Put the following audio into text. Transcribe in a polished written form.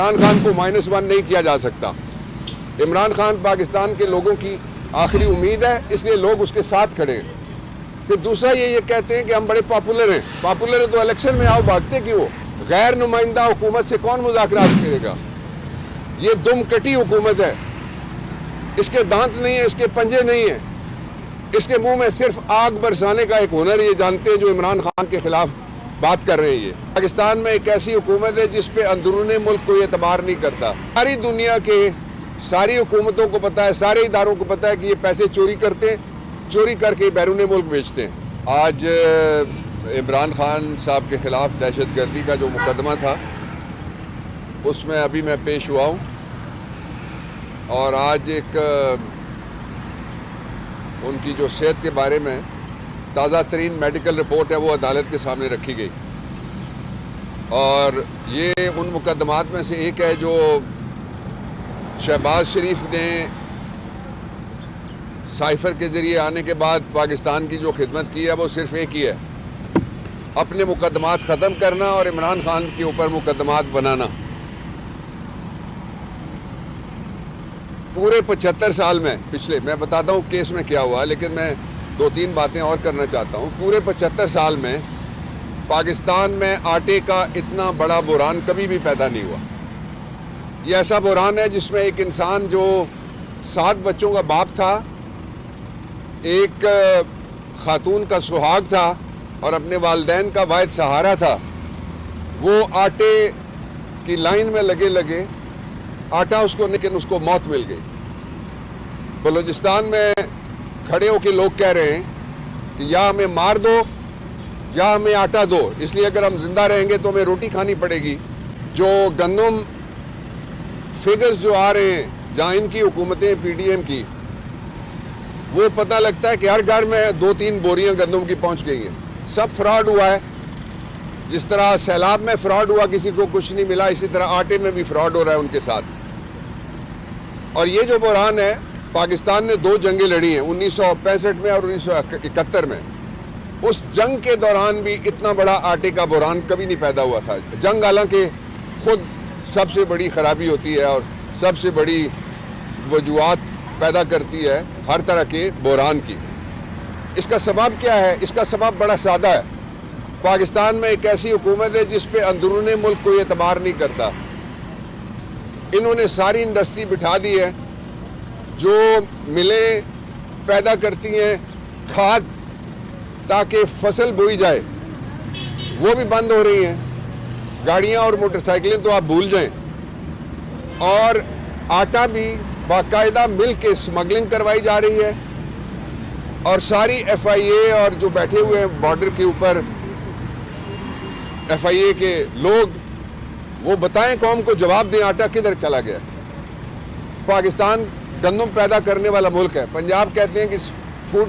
عمران خان کو -1 نہیں کیا جا سکتا۔ عمران خان پاکستان کے لوگوں کی آخری امید ہے، اس لیے لوگ اس کے ساتھ کھڑے ہیں۔ پھر دوسرا یہ کہتے ہیں کہ ہم بڑے پاپولر ہیں۔ پاپولر ہے تو الیکشن میں آؤ، بھاگتے کیوں؟ غیر نمائندہ حکومت سے کون مذاکرات کرے گا؟ یہ دم کٹی حکومت ہے، اس کے دانت نہیں ہیں، اس کے پنجے نہیں ہیں، اس کے منہ میں صرف آگ برسانے کا ایک ہنر یہ جانتے ہیں جو عمران خان کے خلاف بات کر رہے ہیں۔ یہ پاکستان میں ایک ایسی حکومت ہے جس پہ اندرون ملک کوئی اعتبار نہیں کرتا۔ ساری دنیا کے ساری حکومتوں کو پتہ ہے، سارے اداروں کو پتہ ہے کہ یہ پیسے چوری کرتے ہیں، چوری کر کے بیرون ملک بیچتے ہیں۔ آج عمران خان صاحب کے خلاف دہشت گردی کا جو مقدمہ تھا اس میں ابھی میں پیش ہوا ہوں، اور آج ایک ان کی جو صحت کے بارے میں تازہ ترین میڈیکل رپورٹ ہے وہ عدالت کے سامنے رکھی گئی، اور یہ ان مقدمات میں سے ایک ہے جو شہباز شریف نے سائفر کے ذریعے آنے کے بعد پاکستان کی جو خدمت کی ہے وہ صرف ایک ہی ہے، اپنے مقدمات ختم کرنا اور عمران خان کے اوپر مقدمات بنانا۔ پورے 75 سال میں پچھلے، میں بتاتا ہوں کیس میں کیا ہوا، لیکن میں 2-3 باتیں اور کرنا چاہتا ہوں۔ پورے 75 سال میں پاکستان میں آٹے کا اتنا بڑا بحران کبھی بھی پیدا نہیں ہوا۔ یہ ایسا بحران ہے جس میں ایک انسان جو 7 بچوں کا باپ تھا، ایک خاتون کا سہاگ تھا اور اپنے والدین کا واحد سہارا تھا، وہ آٹے کی لائن میں لگے آٹا لیکن اس کو موت مل گئی۔ بلوچستان میں کھڑے ہو کے لوگ کہہ رہے ہیں کہ یا ہمیں مار دو یا ہمیں آٹا دو، اس لیے اگر ہم زندہ رہیں گے تو ہمیں روٹی کھانی پڑے گی۔ جو گندم فگرز جو آ رہے ہیں جہاں ان کی حکومتیں پی ڈی ایم کی، وہ پتہ لگتا ہے کہ ہر گھر میں 2-3 بوریاں گندم کی پہنچ گئی ہیں۔ سب فراڈ ہوا ہے، جس طرح سیلاب میں فراڈ ہوا کسی کو کچھ نہیں ملا، اسی طرح آٹے میں بھی فراڈ ہو رہا ہے ان کے ساتھ۔ اور یہ جو بحران ہے، پاکستان نے 2 جنگیں لڑی ہیں، 1965 میں اور 1971 میں۔ اس جنگ کے دوران بھی اتنا بڑا آٹے کا بحران کبھی نہیں پیدا ہوا تھا۔ جنگ حالانکہ خود سب سے بڑی خرابی ہوتی ہے اور سب سے بڑی وجوہات پیدا کرتی ہے ہر طرح کے بحران کی۔ اس کا سبب کیا ہے؟ اس کا سبب بڑا سادہ ہے۔ پاکستان میں ایک ایسی حکومت ہے جس پہ اندرون ملک کوئی اعتبار نہیں کرتا۔ انہوں نے ساری انڈسٹری بٹھا دی ہے، جو ملیں پیدا کرتی ہیں کھاد تاکہ فصل بوئی جائے، وہ بھی بند ہو رہی ہیں۔ گاڑیاں اور موٹر سائیکلیں تو آپ بھول جائیں، اور آٹا بھی باقاعدہ مل کے سمگلنگ کروائی جا رہی ہے، اور ساری ایف آئی اے اور جو بیٹھے ہوئے ہیں بارڈر کے اوپر ایف آئی اے کے لوگ، وہ بتائیں قوم کو، جواب دیں آٹا کدھر چلا گیا۔ پاکستان گندم پیدا کرنے والا ملک ہے۔ پنجاب کہتے ہیں کہ فوڈ